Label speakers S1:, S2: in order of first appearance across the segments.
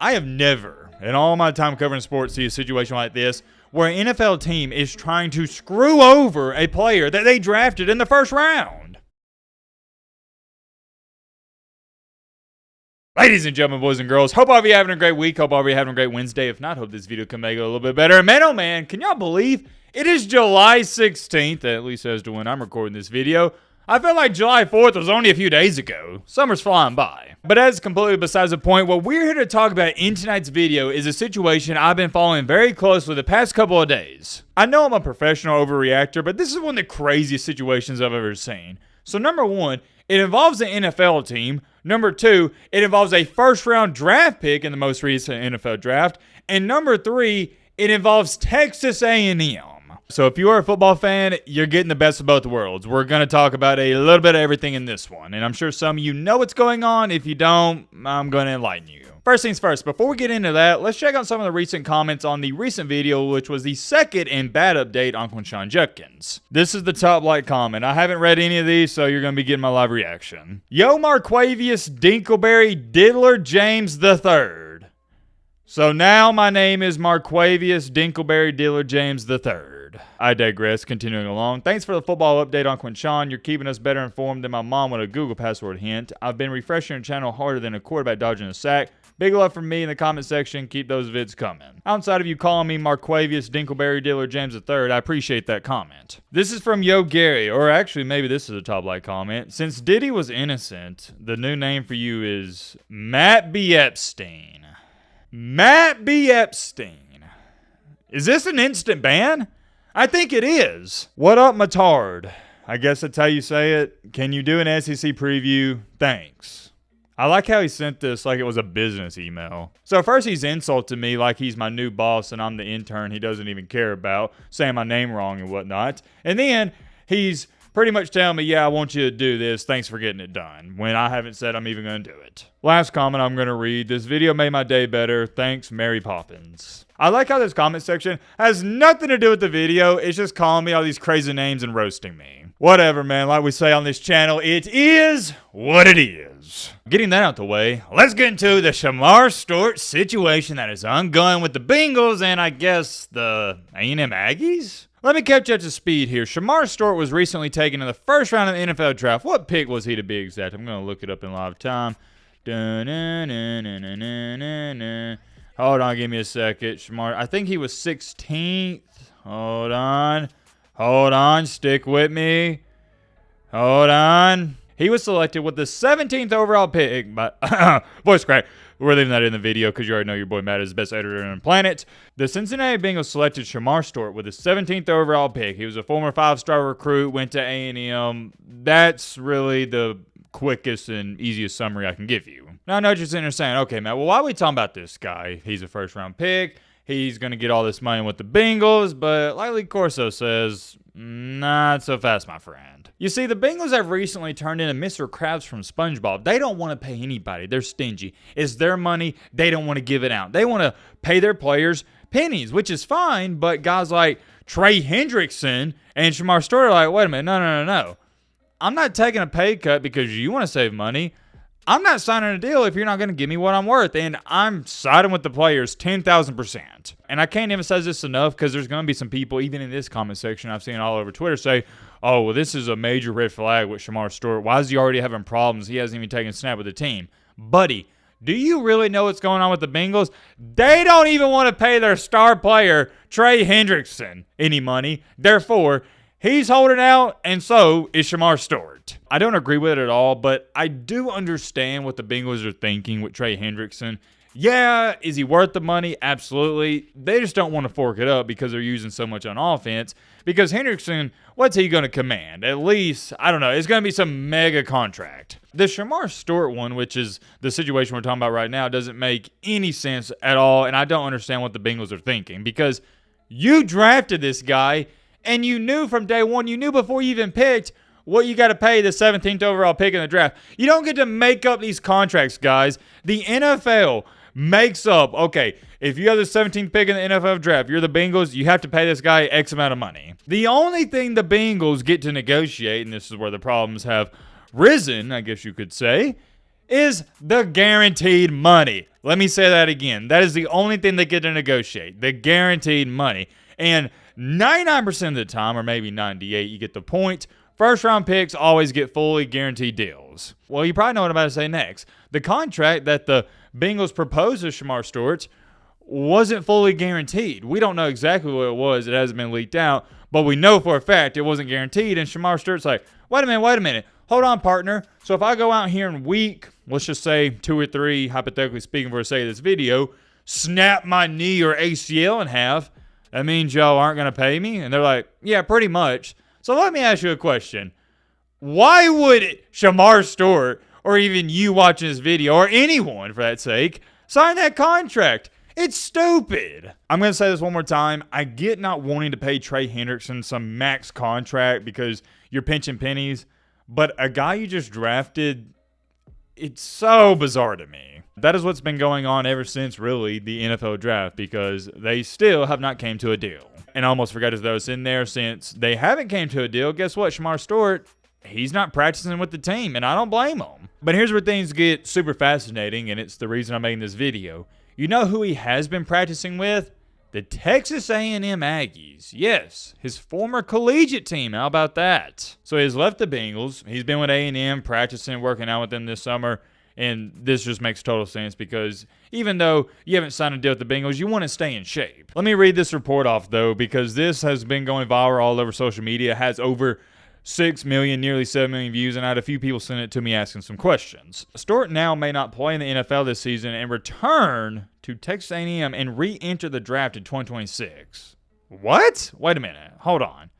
S1: I have never, in all my time covering sports, see a situation like this where an NFL team is trying to screw over a player that they drafted in the first round. Ladies and gentlemen, boys and girls, hope all of you having a great week. Hope all of you having a great Wednesday. If not, hope this video can make it a little bit better. And man, oh man, can y'all believe it is July 16th, at least as to when I'm recording this video. I feel like July 4th was only a few days ago. Summer's flying by. But that's completely besides the point. What we're here to talk about in tonight's video is a situation I've been following very closely the past couple of days. I know I'm a professional overreactor, but this is one of the craziest situations I've ever seen. So number one, it involves an NFL team. Number two, it involves a first-round draft pick in the most recent NFL draft. And number three, it involves Texas A&M. So if you are a football fan, you're getting the best of both worlds. We're going to talk about a little bit of everything in this one. And I'm sure some of you know what's going on. If you don't, I'm going to enlighten you. First things first, before we get into that, let's check out some of the recent comments on the recent video, which was the second and bad update on Quinshon Judkins. This is the top like comment. I haven't read any of these, so you're going to be getting my live reaction. Yo, Marquavius Dinkleberry Diddler James III. So now my name is Marquavius Dinkleberry Diddler James III. I digress, continuing along. Thanks for the football update on Quinshon. You're keeping us better informed than my mom with a Google password hint. I've been refreshing your channel harder than a quarterback dodging a sack. Big love from me in the comment section. Keep those vids coming. Outside of you calling me Marquavius Dinkleberry Diddler James III, I appreciate that comment. This is from Yo Gary, or actually maybe this is a top like comment. Since Diddy was innocent, the new name for you is Matt B. Epstein. Matt B. Epstein. Is this an instant ban? I think it is. What up, Matard? I guess that's how you say it. Can you do an SEC preview? Thanks. I like how he sent this like it was a business email. So first he's insulted me like he's my new boss and I'm the intern he doesn't even care about, saying my name wrong and whatnot. And then he's pretty much telling me, yeah, I want you to do this. Thanks for getting it done. When I haven't said I'm even going to do it. Last comment I'm going to read. This video made my day better. Thanks, Mary Poppins. I like how this comment section has nothing to do with the video. It's just calling me all these crazy names and roasting me. Whatever, man. Like we say on this channel, it is what it is. Getting that out the way, let's get into the Shamar Stewart situation that is ongoing with the Bengals and I guess the A&M Aggies? Let me catch you up to speed here. Shamar Stewart was recently taken in the first round of the NFL draft. What pick was he to be exact? I'm going to look it up in live time. Hold on, give me a second. Shamar, I think he was 16th. Hold on, stick with me. Hold on. He was selected with the 17th overall pick. But voice crack. We're leaving that in the video because you already know your boy Matt is the best editor on the planet. The Cincinnati Bengals selected Shamar Stewart with the 17th overall pick. He was a former 5-star recruit, went to A&M. That's really the quickest and easiest summary I can give you. Now I know what you're sitting there saying, okay, Matt, well, why are we talking about this guy? He's a first-round pick. He's going to get all this money with the Bengals, but like Lee Corso says, not so fast, my friend. You see, the Bengals have recently turned into Mr. Krabs from SpongeBob. They don't want to pay anybody. They're stingy. It's their money. They don't want to give it out. They want to pay their players pennies, which is fine, but guys like Trey Hendrickson and Shamar Stewart are like, wait a minute, no. I'm not taking a pay cut because you want to save money. I'm not signing a deal if you're not going to give me what I'm worth. And I'm siding with the players 10,000%. And I can't emphasize this enough because there's going to be some people, even in this comment section, I've seen all over Twitter say, oh, well, this is a major red flag with Shamar Stewart. Why is he already having problems? He hasn't even taken a snap with the team. Buddy, do you really know what's going on with the Bengals? They don't even want to pay their star player, Trey Hendrickson, any money. Therefore, he's holding out, and so is Shamar Stewart. I don't agree with it at all, but I do understand what the Bengals are thinking with Trey Hendrickson. Yeah, is he worth the money? Absolutely. They just don't want to fork it up because they're using so much on offense. Because Hendrickson, what's he going to command? At least, I don't know, it's going to be some mega contract. The Shamar Stewart one, which is the situation we're talking about right now, doesn't make any sense at all, and I don't understand what the Bengals are thinking. Because you drafted this guy, and you knew from day one, you knew before you even picked what you got to pay the 17th overall pick in the draft. You don't get to make up these contracts, guys. The NFL makes up, okay, if you have the 17th pick in the NFL draft, you're the Bengals, you have to pay this guy X amount of money. The only thing the Bengals get to negotiate, and this is where the problems have risen, I guess you could say, is the guaranteed money. Let me say that again. That is the only thing they get to negotiate, the guaranteed money. And 99% of the time, or maybe 98, you get the point. First round picks always get fully guaranteed deals. Well, you probably know what I'm about to say next. The contract that the Bengals proposed to Shemar Stewart wasn't fully guaranteed. We don't know exactly what it was. It hasn't been leaked out, but we know for a fact it wasn't guaranteed. And Shemar Stewart's like, wait a minute. Hold on, partner. So if I go out here in week, let's just say 2 or 3, hypothetically speaking for the sake of this video, snap my knee or ACL in half, that means y'all aren't going to pay me? And they're like, yeah, pretty much. So let me ask you a question. Why would Shemar Stewart, or even you watching this video, or anyone for that sake, sign that contract? It's stupid. I'm going to say this one more time. I get not wanting to pay Trey Hendrickson some max contract because you're pinching pennies, but a guy you just drafted, it's so bizarre to me. That is what's been going on ever since, really, the NFL draft, because they still have not came to a deal. And I almost forgot to throw this in there, since they haven't came to a deal, guess what? Shemar Stewart, he's not practicing with the team, and I don't blame him. But here's where things get super fascinating, and it's the reason I'm making this video. You know who he has been practicing with? The Texas A&M Aggies. Yes, his former collegiate team. How about that? So he's left the Bengals. He's been with A&M, practicing, working out with them this summer. And this just makes total sense because even though you haven't signed a deal with the Bengals, you want to stay in shape. Let me read this report off, though, because this has been going viral all over social media. It has over 6 million, nearly 7 million views, and I had a few people send it to me asking some questions. Stewart now may not play in the NFL this season and return to Texas A&M and re-enter the draft in 2026. What? Wait a minute. Hold on.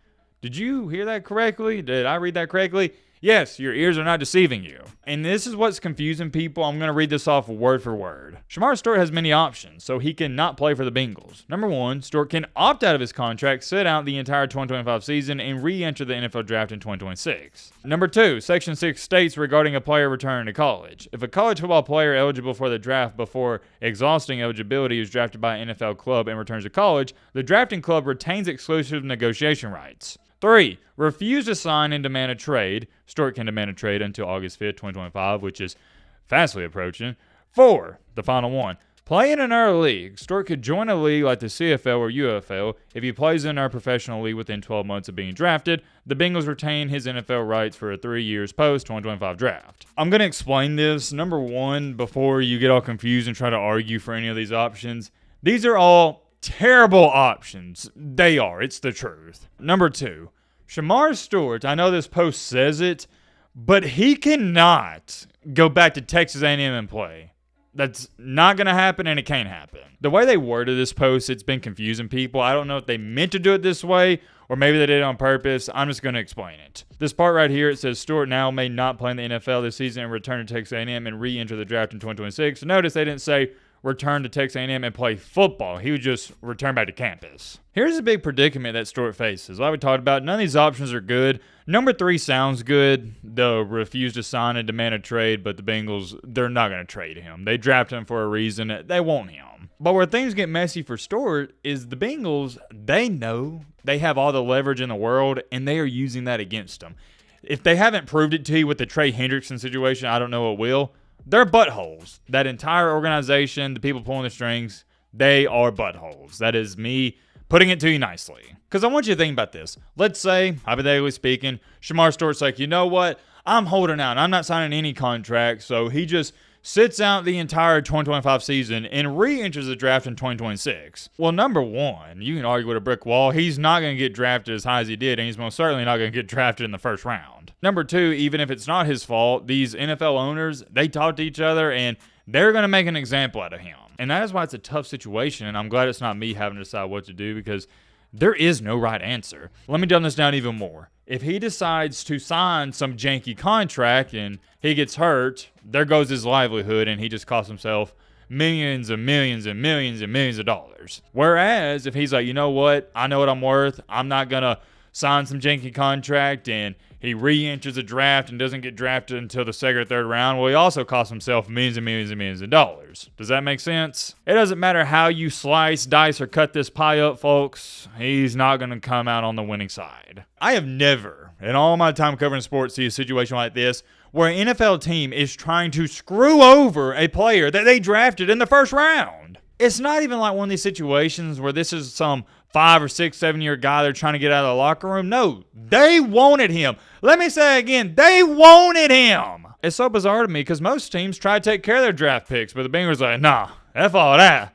S1: Did you hear that correctly? Did I read that correctly? Yes, your ears are not deceiving you. And this is what's confusing people. I'm going to read this off word for word. Shemar Stewart has many options, so he can not play for the Bengals. Number 1, Stewart can opt out of his contract, sit out the entire 2025 season, and re-enter the NFL draft in 2026. Number 2, Section 6 states regarding a player returning to college. If a college football player eligible for the draft before exhausting eligibility is drafted by an NFL club and returns to college, the drafting club retains exclusive negotiation rights. 3, refuse to sign and demand a trade. Stewart can demand a trade until August 5th, 2025, which is fastly approaching. 4, the final one, play in another league. Stewart could join a league like the CFL or UFL. If he plays in our professional league within 12 months of being drafted, the Bengals retain his NFL rights for 3 years post-2025 draft. I'm going to explain this. Number 1, before you get all confused and try to argue for any of these options, these are all terrible options. They are. It's the truth. Number 2, Shemar Stewart, I know this post says it, but he cannot go back to Texas A&M and play. That's not going to happen, and it can't happen. The way they worded this post, it's been confusing people. I don't know if they meant to do it this way, or maybe they did it on purpose. I'm just going to explain it. This part right here, it says Stewart now may not play in the NFL this season and return to Texas A&M and re-enter the draft in 2026. Notice they didn't say return to Texas A&M and play football. He would just return back to campus. Here's a big predicament that Stewart faces. Like we talked about, none of these options are good. Number 3 sounds good. They'll refuse to sign and demand a trade, but the Bengals, they're not going to trade him. They drafted him for a reason. They want him. But where things get messy for Stewart is the Bengals, they know they have all the leverage in the world, and they are using that against them. If they haven't proved it to you with the Trey Hendrickson situation, I don't know what will. They're buttholes. That entire organization, the people pulling the strings, they are buttholes. That is me putting it to you nicely. Because I want you to think about this. Let's say, hypothetically speaking, Shemar Stewart's like, you know what? I'm holding out. I'm not signing any contract. So he just sits out the entire 2025 season and re-enters the draft in 2026. Well, number 1, you can argue with a brick wall. He's not going to get drafted as high as he did, and he's most certainly not going to get drafted in the first round. Number 2, even if it's not his fault, these NFL owners, they talk to each other, and they're going to make an example out of him. And that is why it's a tough situation, and I'm glad it's not me having to decide what to do, because there is no right answer. Let me dumb this down even more. If he decides to sign some janky contract and he gets hurt, there goes his livelihood, and he just costs himself millions and millions and millions and millions of dollars. Whereas if he's like, you know what, I know what I'm worth, I'm not going to sign some janky contract, and he re-enters the draft and doesn't get drafted until the 2nd or 3rd round, well, he also costs himself millions and millions and millions of dollars. Does that make sense? It doesn't matter how you slice, dice, or cut this pie up, folks. He's not going to come out on the winning side. I have never, in all my time covering sports, seen a situation like this where an NFL team is trying to screw over a player that they drafted in the first round. It's not even like one of these situations where this is some 5 or 6, 7-year guy they're trying to get out of the locker room. No, they wanted him. Let me say it again. They wanted him. It's so bizarre to me because most teams try to take care of their draft picks, but the Bengals are like, nah, F all that.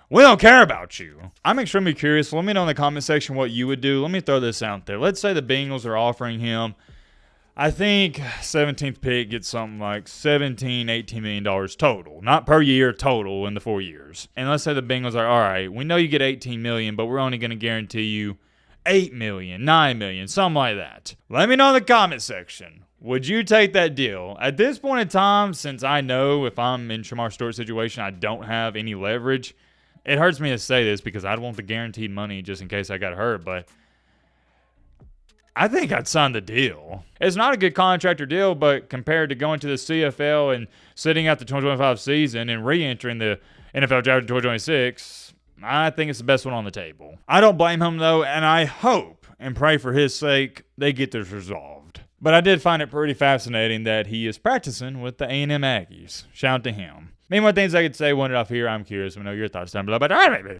S1: We don't care about you. I'm extremely curious. Let me know in the comment section what you would do. Let me throw this out there. Let's say the Bengals are offering him, I think 17th pick gets something like $17, $18 million total. Not per year, total in the 4 years. And let's say the Bengals are, all right, we know you get $18 million, but we're only going to guarantee you $8 million, $9 million, something like that. Let me know in the comment section. Would you take that deal? At this point in time, since I know if I'm in Shemar Stewart's situation, I don't have any leverage, it hurts me to say this because I'd want the guaranteed money just in case I got hurt, but I think I'd sign the deal. It's not a good contract or deal, but compared to going to the CFL and sitting out the 2025 season and re-entering the NFL draft in 2026, I think it's the best one on the table. I don't blame him, though, and I hope and pray for his sake they get this resolved. But I did find it pretty fascinating that he is practicing with the A&M Aggies. Shout out to him. Many more things I could say, one it off here. I'm curious. Let me know your thoughts down below. But all right, baby.